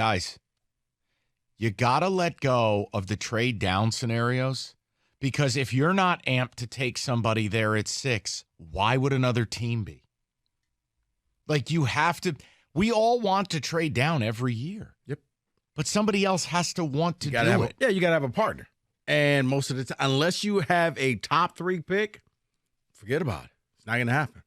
Guys, you got to let go of the trade down scenarios because if you're not amped to take somebody there at 6, why would another team be? Like, you have to – we all want to trade down every year. Yep. But somebody else has to want to do it. Yeah, you got to have a partner. And most of the time, unless you have a top 3 pick, forget about it. It's not going to happen.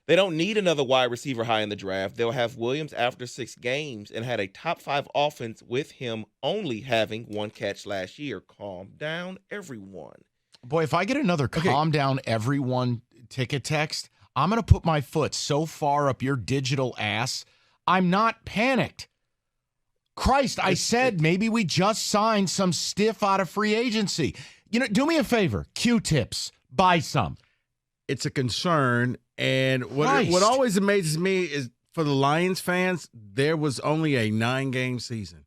They don't need another wide receiver high in the draft. They'll have Williams after 6 games and had a top 5 offense with him only having 1 catch last year. Calm down, everyone. Boy, if I get another calm down everyone ticket text, I'm going to put my foot so far up your digital ass, I'm not panicked. Christ, I said maybe we just signed some stiff out of free agency. You know, do me a favor. Q-tips. Buy some. It's a concern. And what always amazes me is for the Lions fans, there was only a 9-game season.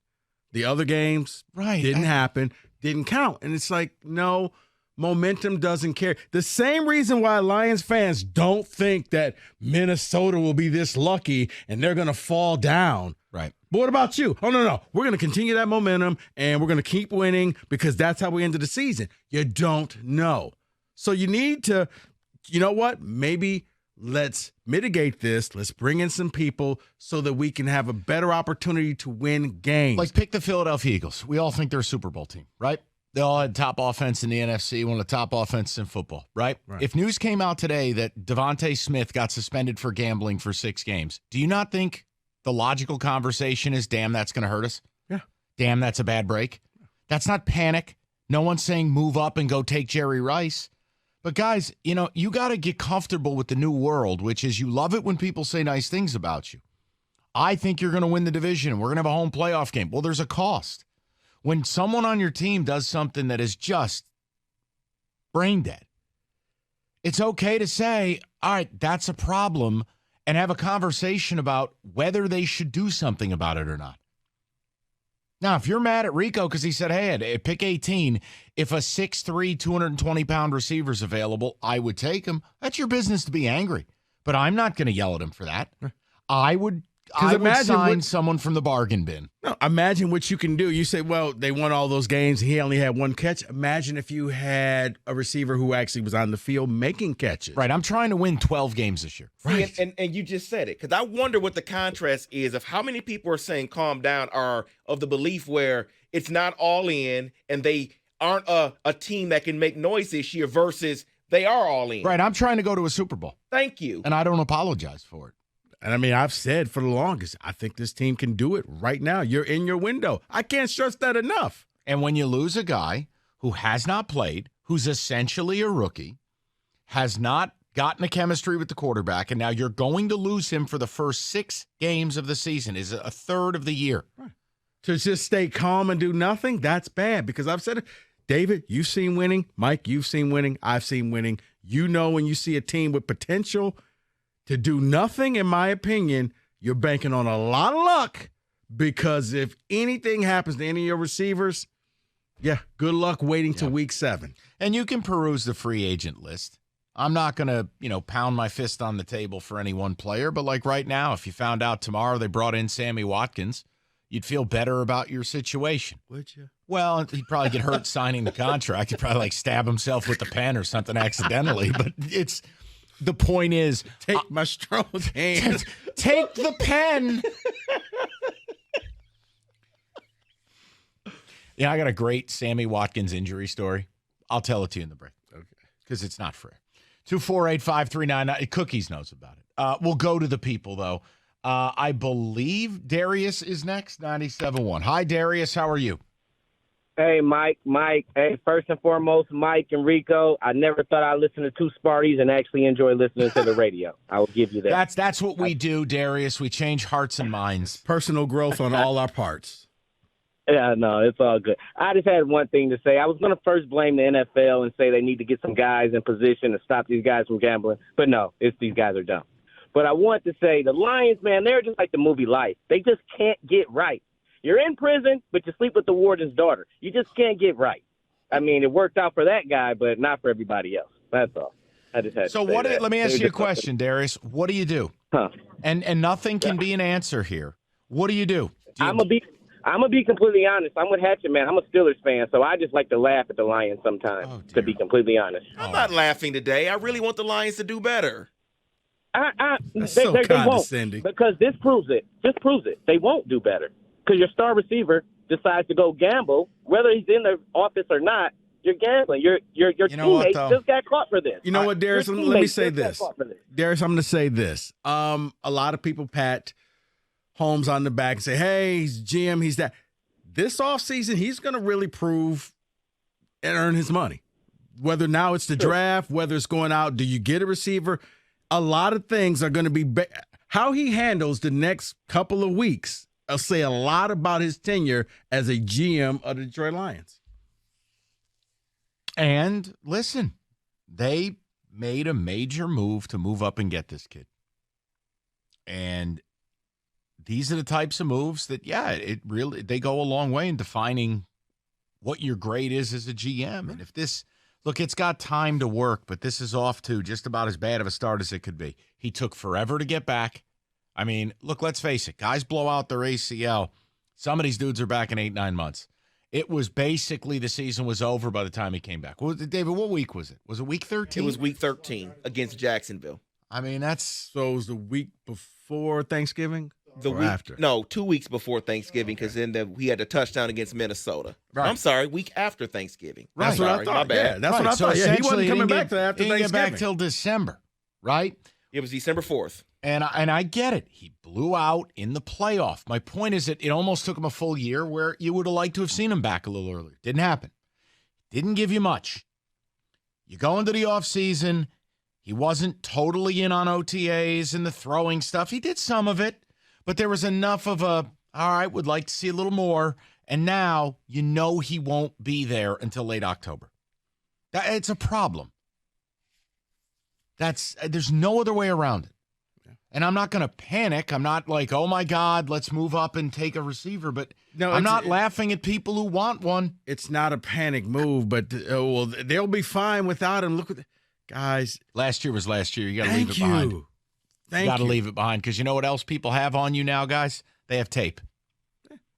The other games didn't happen, didn't count. And it's like, no, momentum doesn't carry. The same reason why Lions fans don't think that Minnesota will be this lucky and they're going to fall down. Right. But what about you? Oh, no. We're going to continue that momentum, and we're going to keep winning because that's how we ended the season. You don't know. So you need to, you know what? Maybe let's mitigate this. Let's bring in some people so that we can have a better opportunity to win games. Like, pick the Philadelphia Eagles. We all think they're a Super Bowl team, right? They all had top offense in the NFC, one of the top offenses in football, right? If news came out today that Devontae Smith got suspended for gambling for 6 games, do you not think the logical conversation is, damn, that's going to hurt us? Yeah. Damn, that's a bad break. That's not panic. No one's saying move up and go take Jerry Rice. But, guys, you know, you got to get comfortable with the new world, which is you love it when people say nice things about you. I think you're going to win the division and we're going to have a home playoff game. Well, there's a cost. When someone on your team does something that is just brain dead, it's okay to say, all right, that's a problem, and have a conversation about whether they should do something about it or not. Now, if you're mad at Rico because he said, hey, at pick 18, if a 6'3", 220-pound receiver's available, I would take him. That's your business to be angry. But I'm not going to yell at him for that. I would sign someone from the bargain bin. No, imagine what you can do. You say, well, they won all those games. He only had 1 catch. Imagine if you had a receiver who actually was on the field making catches. Right. I'm trying to win 12 games this year. Right. And you just said it, because I wonder what the contrast is of how many people are saying calm down are of the belief where it's not all in and they aren't a team that can make noise this year versus they are all in. Right. I'm trying to go to a Super Bowl. Thank you. And I don't apologize for it. And I mean, I've said for the longest, I think this team can do it right now. You're in your window. I can't stress that enough. And when you lose a guy who has not played, who's essentially a rookie, has not gotten a chemistry with the quarterback, and now you're going to lose him for the first 6 games of the season, is a third of the year. Right. To just stay calm and do nothing, that's bad. Because I've said it. David, you've seen winning. Mike, you've seen winning. I've seen winning. You know when you see a team with potential to do nothing, in my opinion, you're banking on a lot of luck, because if anything happens to any of your receivers, yeah, good luck waiting till week 7. And you can peruse the free agent list. I'm not going to, pound my fist on the table for any one player, but like right now, if you found out tomorrow they brought in Sammy Watkins, you'd feel better about your situation. Would you? Well, he'd probably get hurt signing the contract. He'd probably stab himself with the pen or something accidentally, but the point is, take my strong hand. Take the pen. Yeah, I got a great Sammy Watkins injury story. I'll tell it to you in the break. Okay. Because it's not fair. 248-5399. Cookies knows about it. We'll go to the people, though. I believe Darius is next, 97.1. Hi, Darius. How are you? Hey, Mike. Hey, first and foremost, Mike and Rico, I never thought I'd listen to 2 Sparties and actually enjoy listening to the radio. I will give you that. That's what we do, Darius. We change hearts and minds. Personal growth on all our parts. Yeah, no, it's all good. I just had one thing to say. I was going to first blame the NFL and say they need to get some guys in position to stop these guys from gambling. But no, these guys are dumb. But I want to say the Lions, man, they're just like the movie Life. They just can't get right. You're in prison, but you sleep with the warden's daughter. You just can't get right. I mean, it worked out for that guy, but not for everybody else. That's all. I just had to say that. Let me ask you a question, Darius. What do you do? Huh. And nothing can be an answer here. What do you do? I'm gonna be completely honest. I'm with Hatchet, man. I'm a Steelers fan, so I just like to laugh at the Lions sometimes. To be completely honest, I'm not laughing today. I really want the Lions to do better. They condescending. Won't, because this proves it. This proves it. They won't do better because your star receiver decides to go gamble, whether he's in the office or not. You're gambling. Your teammates just got caught for this. You know what, Darius? Let me say this. Darius, I'm going to say this. A lot of people pat Holmes on the back and say, hey, he's GM, he's that. This offseason, he's going to really prove and earn his money. Whether now it's the draft, whether it's going out, do you get a receiver? A lot of things are going to be how he handles the next couple of weeks. I'll say a lot about his tenure as a GM of the Detroit Lions. And listen, they made a major move to move up and get this kid. And these are the types of moves that, they go a long way in defining what your grade is as a GM. And if this, look, it's got time to work, but this is off to just about as bad of a start as it could be. He took forever to get back. I mean, look, let's face it. Guys blow out their ACL. Some of these dudes are back in 8-9 months. It was basically the season was over by the time he came back. David, what week was it? Was it week 13? It was week 13 against Jacksonville. I mean, that's... So it was the week before Thanksgiving? After? No, 2 weeks before Thanksgiving, because then he had a touchdown against Minnesota. Right. I'm sorry, week after Thanksgiving. Right. That's what I thought. My bad. Yeah, that's what I thought. Yeah, he wasn't coming back till after Thanksgiving. He didn't get back till December, right? It was December 4th. And I get it. He blew out in the playoff. My point is that it almost took him a full year where you would have liked to have seen him back a little earlier. Didn't happen. Didn't give you much. You go into the offseason. He wasn't totally in on OTAs and the throwing stuff. He did some of it, but there was enough of all right, would like to see a little more. And now you know he won't be there until late October. It's a problem. There's no other way around it. And I'm not going to panic. I'm not like, oh, my God, let's move up and take a receiver. But no, I'm not laughing at people who want one. It's not a panic move, but they'll be fine without him. Look at guys. Last year was last year. You got to leave it behind. You got to leave it behind because you know what else people have on you now, guys? They have tape.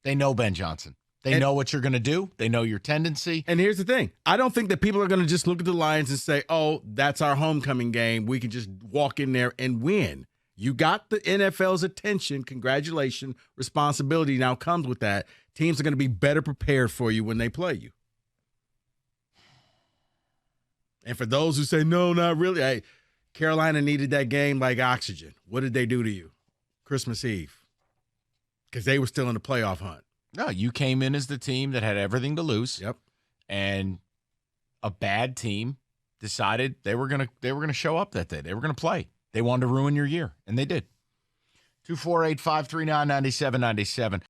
They know Ben Johnson. They know what you're going to do. They know your tendency. And here's the thing. I don't think that people are going to just look at the Lions and say, oh, that's our homecoming game. We can just walk in there and win. You got the NFL's attention. Congratulations. Responsibility now comes with that. Teams are going to be better prepared for you when they play you. And for those who say, no, not really. Hey, Carolina needed that game like oxygen. What did they do to you? Christmas Eve. Because they were still in the playoff hunt. No, you came in as the team that had everything to lose. Yep. And a bad team decided they were going to show up that day. They were going to play. They wanted to ruin your year, and they did. 248-539-9797.